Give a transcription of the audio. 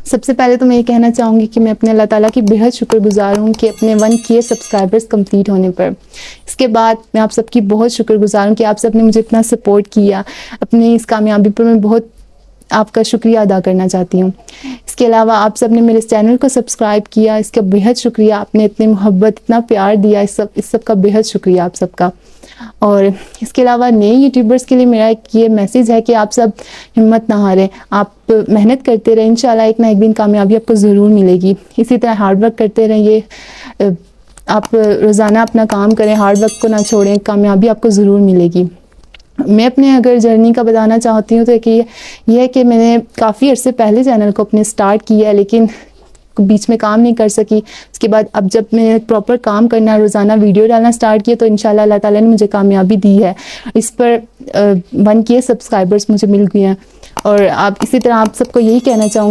सबसे पहले तो मैं ये कहना चाहूँगी कि मैं अपने अल्लाह ताला की बेहद शुक्रगुज़ार हूँ कि अपने 1K सब्सक्राइबर्स कंप्लीट होने पर। इसके बाद मैं आप सबकी बहुत शुक्रगुज़ार हूँ कि आप सब ने मुझे इतना सपोर्ट किया। अपनी इस कामयाबी पर मैं बहुत आपका शुक्रिया अदा करना चाहती हूँ। इसके अलावा आप सब ने मेरे इस चैनल को सब्सक्राइब किया, इसका बेहद शुक्रिया। आपने इतनी मोहब्बत, इतना प्यार दिया, इस सब का बेहद शुक्रिया आप सबका। और इसके अलावा नए यूट्यूबर्स के लिए मेरा एक ये मैसेज है कि आप सब हिम्मत ना हारें, आप मेहनत करते रहें, इंशाल्लाह एक ना एक दिन कामयाबी आपको ज़रूर मिलेगी। इसी तरह हार्ड वर्क करते रहिए, आप रोज़ाना अपना काम करें, हार्ड वर्क को ना छोड़ें, कामयाबी आपको ज़रूर मिलेगी। मैं अपने अगर जर्नी का बताना चाहती हूँ तो कि ये है कि मैंने काफ़ी अर्से पहले चैनल को अपने स्टार्ट किया है, लेकिन बीच में काम नहीं कर सकी। उसके बाद अब जब मैंने प्रॉपर काम करना, रोज़ाना वीडियो डालना स्टार्ट किया तो इंशाल्लाह अल्लाह ताला ने मुझे कामयाबी दी है। इस पर 1K सब्सक्राइबर्स मुझे मिल गए हैं। और आप इसी तरह आप सबको यही कहना चाहूँगी